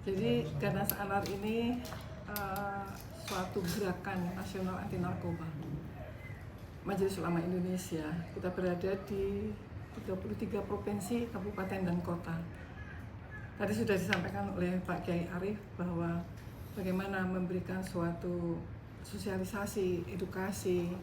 Jadi Ganas Anar ini suatu gerakan nasional anti narkoba. Majelis Ulama Indonesia, kita berada di 33 provinsi, kabupaten dan kota. Tadi sudah disampaikan oleh Pak Kiai Arief bahwa bagaimana memberikan suatu sosialisasi, edukasi,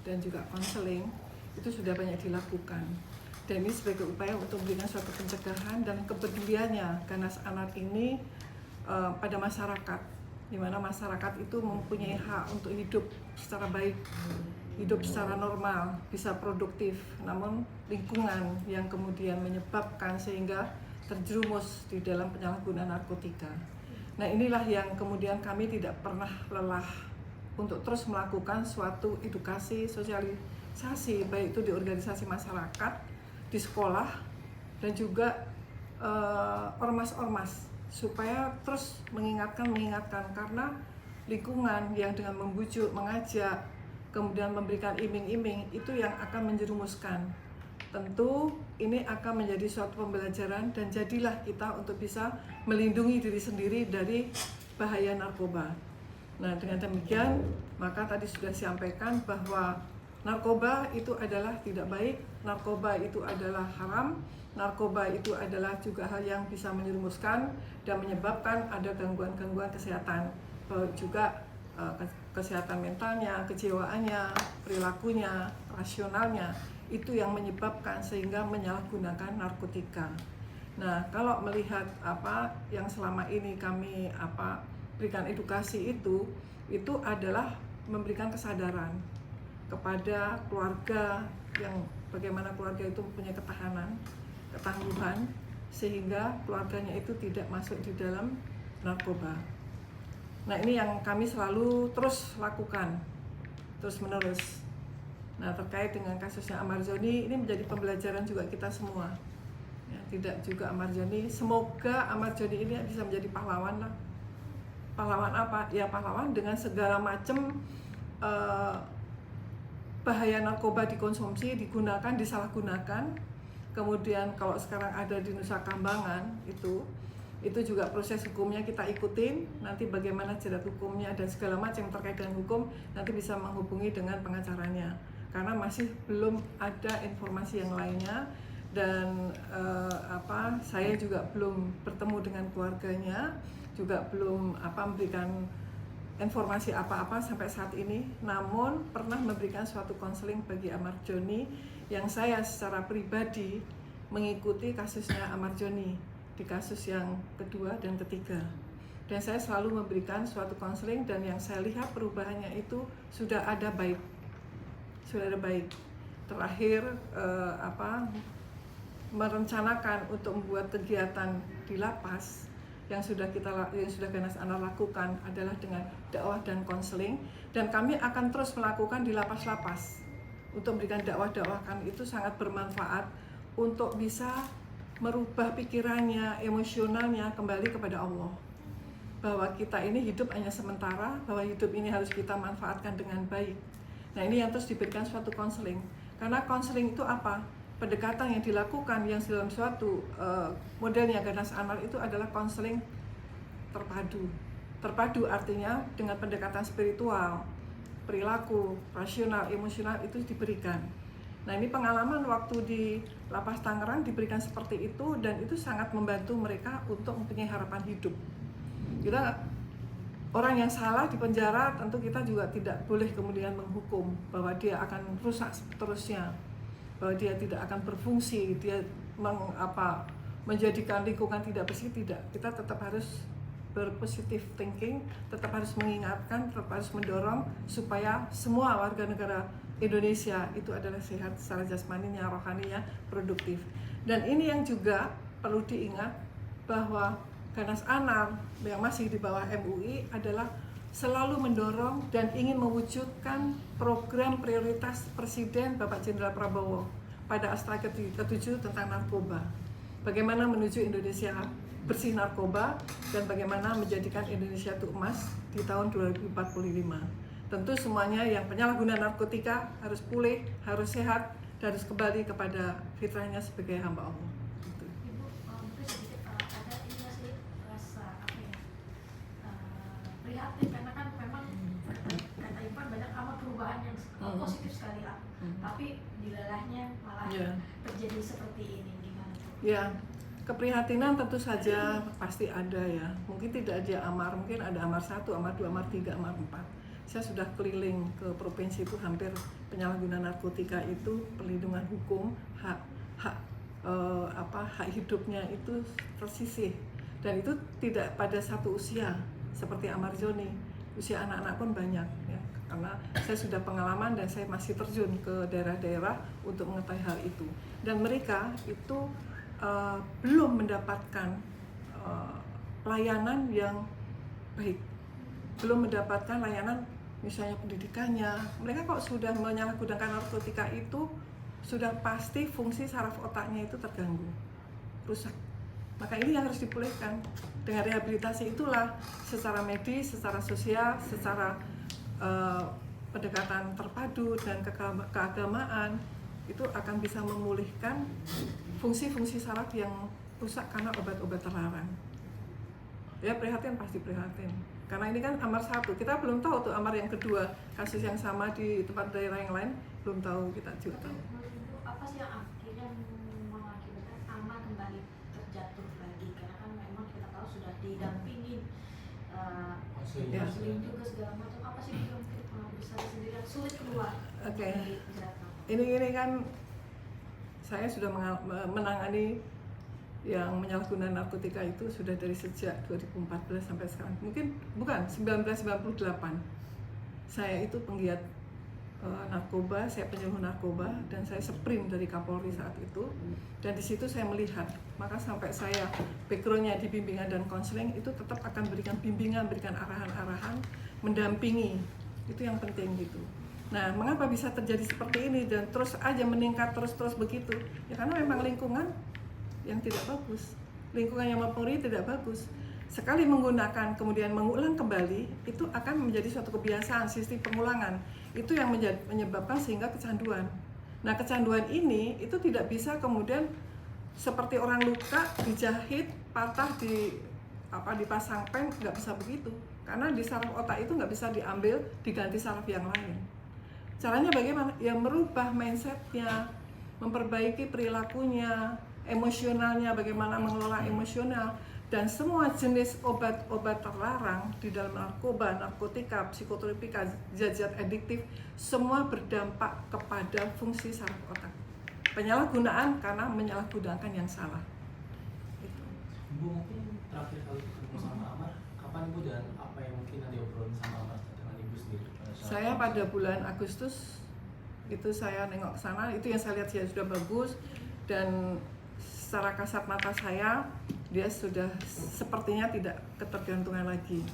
dan juga konseling itu sudah banyak dilakukan. Dan ini sebagai upaya untuk memberikan suatu pencegahan dan kepeduliannya Ganas Anar ini pada masyarakat, di mana masyarakat itu mempunyai hak untuk hidup secara baik, hidup secara normal, bisa produktif, namun lingkungan yang kemudian menyebabkan sehingga terjerumus di dalam penyalahgunaan narkotika. Nah, inilah yang kemudian kami tidak pernah lelah untuk terus melakukan suatu edukasi, sosialisasi, baik itu di organisasi masyarakat, di sekolah, dan juga ormas-ormas, supaya terus mengingatkan karena lingkungan yang dengan membujuk, mengajak, kemudian memberikan iming-iming itu yang akan menjerumuskan. Tentu ini akan menjadi suatu pembelajaran dan jadilah kita untuk bisa melindungi diri sendiri dari bahaya narkoba. Nah, dengan demikian maka tadi sudah disampaikan bahwa narkoba itu adalah tidak baik, narkoba itu adalah haram, narkoba itu adalah juga hal yang bisa menjerumuskan dan menyebabkan ada gangguan-gangguan kesehatan, juga kesehatan mentalnya, kejiwaannya, perilakunya, rasionalnya, itu yang menyebabkan sehingga menyalahgunakan narkotika. Nah, kalau melihat apa yang selama ini kami berikan edukasi itu adalah memberikan kesadaran kepada keluarga, yang bagaimana keluarga itu mempunyai ketahanan, ketangguhan, sehingga keluarganya itu tidak masuk di dalam narkoba. Nah, ini yang kami selalu terus lakukan, terus menerus. Nah, terkait dengan kasusnya Ahmad Zoni, ini menjadi pembelajaran juga kita semua. Ya, tidak juga Ahmad Zoni, semoga Ahmad Zoni ini bisa menjadi pahlawan lah. Pahlawan apa? Ya, pahlawan dengan segala macam bahaya narkoba dikonsumsi, digunakan, disalahgunakan. Kemudian kalau sekarang ada di Nusa Kambangan itu juga proses hukumnya kita ikutin, nanti bagaimana jerat hukumnya dan segala macam terkait dengan hukum nanti bisa menghubungi dengan pengacaranya, karena masih belum ada informasi yang lainnya. Dan saya juga belum bertemu dengan keluarganya, juga belum memberikan informasi apa-apa sampai saat ini, namun pernah memberikan suatu konseling bagi Ahmad Zoni yang saya secara pribadi mengikuti kasusnya Ahmad Zoni di kasus yang kedua dan ketiga, dan saya selalu memberikan suatu konseling, dan yang saya lihat perubahannya itu sudah ada baik. Terakhir merencanakan untuk membuat kegiatan di lapas yang sudah Ganas Anar lakukan adalah dengan dakwah dan konseling, dan kami akan terus melakukan di lapas-lapas untuk memberikan dakwah kan itu sangat bermanfaat untuk bisa merubah pikirannya, emosionalnya kembali kepada Allah, bahwa kita ini hidup hanya sementara, bahwa hidup ini harus kita manfaatkan dengan baik. Nah, ini yang terus diberikan suatu konseling, karena konseling itu apa? Pendekatan yang dilakukan yang dalam suatu modelnya Ganas Anar itu adalah konseling terpadu artinya dengan pendekatan spiritual, perilaku, rasional, emosional itu diberikan. Nah, ini pengalaman waktu di Lapas Tangerang diberikan seperti itu, dan itu sangat membantu mereka untuk mempunyai harapan hidup. Kita orang yang salah di penjara, tentu kita juga tidak boleh kemudian menghukum bahwa dia akan rusak seterusnya, bahwa dia tidak akan berfungsi, dia menjadikan lingkungan tidak bersih, tidak. Kita tetap harus berpositif thinking, tetap harus mengingatkan, tetap harus mendorong supaya semua warga negara Indonesia itu adalah sehat secara jasmaninya, rohaninya, produktif. Dan ini yang juga perlu diingat bahwa Ganas Anar yang masih di bawah MUI adalah selalu mendorong dan ingin mewujudkan program prioritas Presiden Bapak Jenderal Prabowo pada Astra ke-7 tentang narkoba. Bagaimana menuju Indonesia bersih narkoba dan bagaimana menjadikan Indonesia itu emas di tahun 2045. Tentu semuanya yang penyalahgunaan narkotika harus pulih, harus sehat, dan harus kembali kepada fitrahnya sebagai hamba Allah. Ibu, mungkin sedikit ada ini masih rasa tapi dilelahnya malah terjadi seperti ini, gimana tuh? Ya, keprihatinan tentu saja pasti ada ya. Mungkin tidak ada amar, mungkin ada amar 1, amar 2, amar 3, amar 4. Saya sudah keliling ke provinsi itu, hampir penyalahgunaan narkotika itu perlindungan hukum, hak hidupnya itu tersisih, dan itu tidak pada satu usia seperti Amar Joni, usia anak-anak pun banyak ya, karena saya sudah pengalaman dan saya masih terjun ke daerah-daerah untuk mengetahui hal itu, dan mereka itu belum mendapatkan layanan yang baik, belum mendapatkan layanan misalnya pendidikannya. Mereka kok sudah menyalahgunakan narkotika itu sudah pasti fungsi saraf otaknya itu terganggu, rusak. Maka ini yang harus dipulihkan. Dengan rehabilitasi itulah secara medis, secara sosial, secara pendekatan terpadu dan keagamaan itu akan bisa memulihkan fungsi-fungsi saraf yang rusak karena obat-obat terlarang. Ya, prihatin, pasti prihatin. Karena ini kan amar 1, kita belum tahu tuh amar yang kedua, kasus yang sama di tempat daerah yang lain belum tahu, kita juga tahu. Apa sih yang akhirnya mengakibatkan amar kembali terjatuh lagi? Karena kan memang kita tahu sudah didampingi konseling juga segala macam. Apa sih yang bisa sendiri sulit keluar? Oke. Ini kan saya sudah menangani yang menyalahgunakan narkotika itu sudah dari sejak 2014 sampai sekarang. Mungkin bukan 1998. Saya itu penggiat narkoba, saya penyuluh narkoba, dan saya sprint dari Kapolri saat itu. Dan di situ saya melihat, maka sampai saya backgroundnya di bimbingan dan konseling itu tetap akan berikan bimbingan, berikan arahan-arahan, mendampingi. Itu yang penting gitu. Nah, mengapa bisa terjadi seperti ini dan terus aja meningkat terus begitu? Ya karena memang lingkungan yang tidak bagus, lingkungan yang mempengaruhi tidak bagus. Sekali menggunakan kemudian mengulang kembali, itu akan menjadi suatu kebiasaan, sistem pengulangan. Itu yang menyebabkan sehingga kecanduan. Nah, kecanduan ini itu tidak bisa kemudian seperti orang luka dijahit, patah, dipasang pen, nggak bisa begitu. Karena di saraf otak itu nggak bisa diambil, diganti saraf yang lain. Caranya bagaimana? Ya merubah mindsetnya, memperbaiki perilakunya, emosionalnya, bagaimana mengelola emosional, dan semua jenis obat-obat terlarang di dalam narkoba, narkotika, psikotropika, zat-zat adiktif, semua berdampak kepada fungsi saraf otak. Penyalahgunaan karena menyalahgunakan yang salah. Itu. Ibu mungkin terakhir kali ketemu sama Amar, kapan Ibu dan apa yang mungkin ada obrolan sama Amar dengan Ibu sendiri? Saya pada bulan Agustus itu saya nengok ke sana, itu yang saya lihat dia sudah bagus, dan secara kasat mata saya dia sudah sepertinya tidak ketergantungan lagi.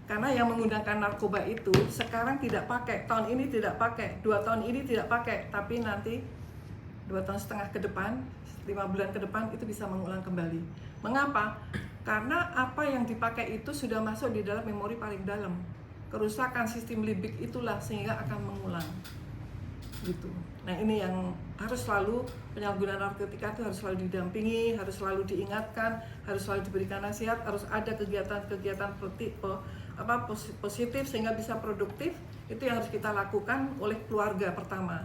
Karena yang menggunakan narkoba itu sekarang tidak pakai, tahun ini tidak pakai, 2 tahun ini tidak pakai, tapi nanti 2,5 tahun ke depan, 5 bulan ke depan itu bisa mengulang kembali. Mengapa? Karena apa yang dipakai itu sudah masuk di dalam memori paling dalam. Kerusakan sistem limbik itulah sehingga akan mengulang. Gitu. Nah, ini yang harus selalu, penyalahgunaan narkotika itu harus selalu didampingi, harus selalu diingatkan, harus selalu diberikan nasihat, harus ada kegiatan-kegiatan positif sehingga bisa produktif. Itu yang harus kita lakukan oleh keluarga pertama,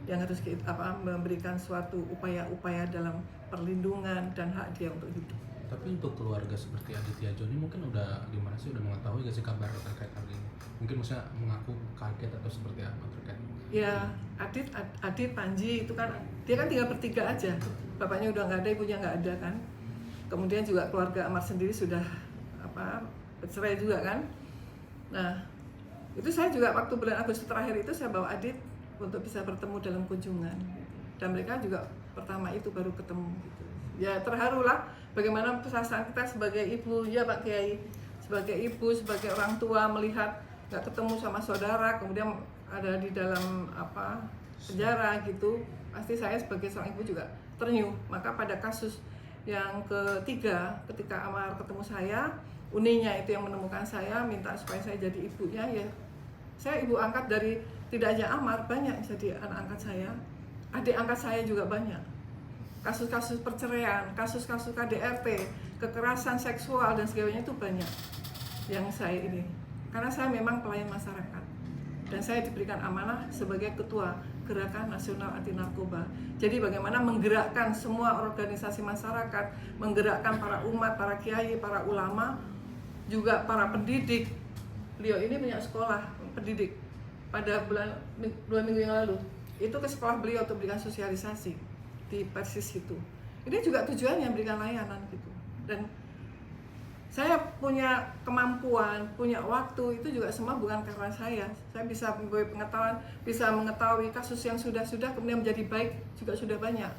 yang harus kita memberikan suatu upaya-upaya dalam perlindungan dan hak dia untuk hidup. Tapi untuk keluarga seperti Aditya Joni mungkin udah gimana sih, udah mengetahui gak sih kabar terkait hal ini? Mungkin maksudnya mengaku kaget atau seperti apa terkait? Ya, Adit Panji itu kan dia kan tinggal bertiga aja, bapaknya udah nggak ada, ibunya nggak ada kan. Kemudian juga keluarga Amar sendiri sudah bercerai juga kan. Nah, itu saya juga waktu bulan Agustus terakhir itu saya bawa Adit untuk bisa bertemu dalam kunjungan, dan mereka juga pertama itu baru ketemu gitu. Ya terharulah bagaimana perasaan kita sebagai ibu, ya Pak Kiai, sebagai ibu, sebagai orang tua melihat nggak ketemu sama saudara, kemudian ada di dalam penjara gitu. Pasti saya sebagai seorang ibu juga ternyuh. Maka pada kasus yang ketiga, ketika Amar ketemu saya, Uninya itu yang menemukan saya, minta supaya saya jadi ibunya, ya saya ibu angkat dari, tidak aja Amar, banyak jadi anak angkat saya, adik angkat saya juga banyak. Kasus-kasus perceraian, kasus-kasus KDRT, kekerasan seksual dan sebagainya itu banyak yang saya ini. Karena saya memang pelayan masyarakat dan saya diberikan amanah sebagai ketua Gerakan Nasional Anti Narkoba. Jadi bagaimana menggerakkan semua organisasi masyarakat, menggerakkan para umat, para kiai, para ulama, juga para pendidik. Beliau ini punya sekolah pendidik. Pada 2 minggu yang lalu, itu ke sekolah beliau untuk berikan sosialisasi di Persis itu. Ini juga tujuannya berikan layanan gitu. Dan saya punya kemampuan, punya waktu, itu juga semua bukan karena saya. Saya bisa pengetahuan, bisa mengetahui kasus yang sudah kemudian menjadi baik juga sudah banyak.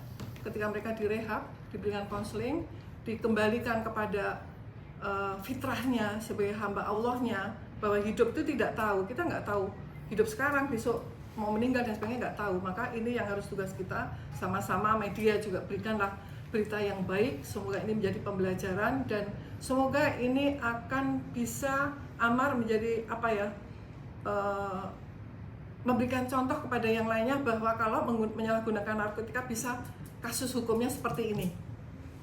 Ketika mereka direhab, diberikan konseling, dikembalikan kepada fitrahnya sebagai hamba Allahnya, bahwa hidup itu tidak tahu, kita nggak tahu hidup sekarang, besok mau meninggal dan sebagainya nggak tahu. Maka ini yang harus tugas kita sama-sama, media juga berikanlah berita yang baik. Semoga ini menjadi pembelajaran dan semoga ini akan bisa Amar menjadi memberikan contoh kepada yang lainnya bahwa kalau menyalahgunakan narkotika bisa kasus hukumnya seperti ini.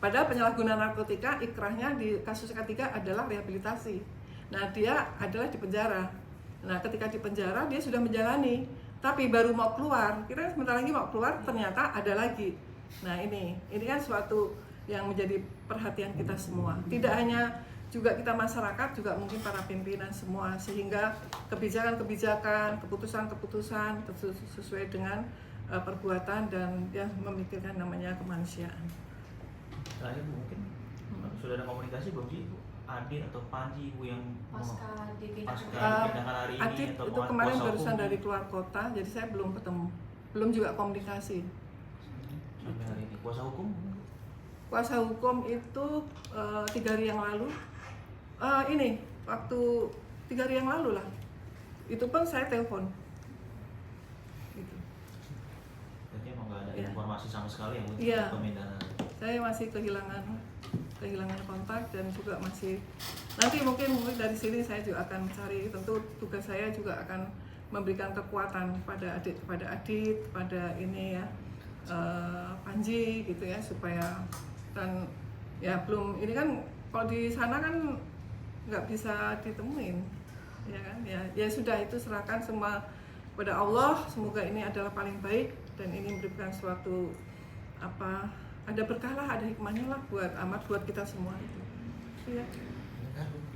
Padahal penyalahgunaan narkotika ikrahnya di kasus ketiga adalah rehabilitasi. Nah, dia adalah di penjara. Nah, ketika di penjara dia sudah menjalani, tapi baru mau keluar, kira sebentar lagi mau keluar ternyata ada lagi. Nah, ini kan suatu yang menjadi perhatian kita semua. Tidak hanya juga kita masyarakat, juga mungkin para pimpinan semua, sehingga kebijakan-kebijakan, keputusan-keputusan sesuai dengan perbuatan dan yang memikirkan namanya kemanusiaan. Terakhir Bu, mungkin sudah ada komunikasi belum sih Bu? Adit atau Panji Bu yang pasca dipindahkan hari ini Adit atau itu kemarin kuasa barusan hukum? dari keluar kota, jadi saya belum ketemu, belum juga komunikasi. Sampai hari ini kuasa hukum? Kuasa hukum itu 3 hari yang lalu, waktu 3 hari yang lalu lah, itu pun saya telepon. Gitu. Jadi emang nggak ada Ya. informasi sama sekali yang untuk Iya. pemindahan. Saya masih kehilangan kontak dan juga masih nanti mungkin dari sini saya juga akan mencari, tentu tugas saya juga akan memberikan kekuatan kepada Adit, kepada ini ya Panji gitu ya, supaya dan ya belum ini kan kalau di sana kan nggak bisa ditemuin ya kan, ya sudah, itu serahkan semua kepada Allah. Semoga ini adalah paling baik dan ini memberikan suatu ada berkah lah, ada hikmahnya lah buat Amar, buat kita semua itu. Iya.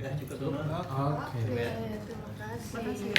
Ya, cukup dulu. Oke. terima kasih. Makasih.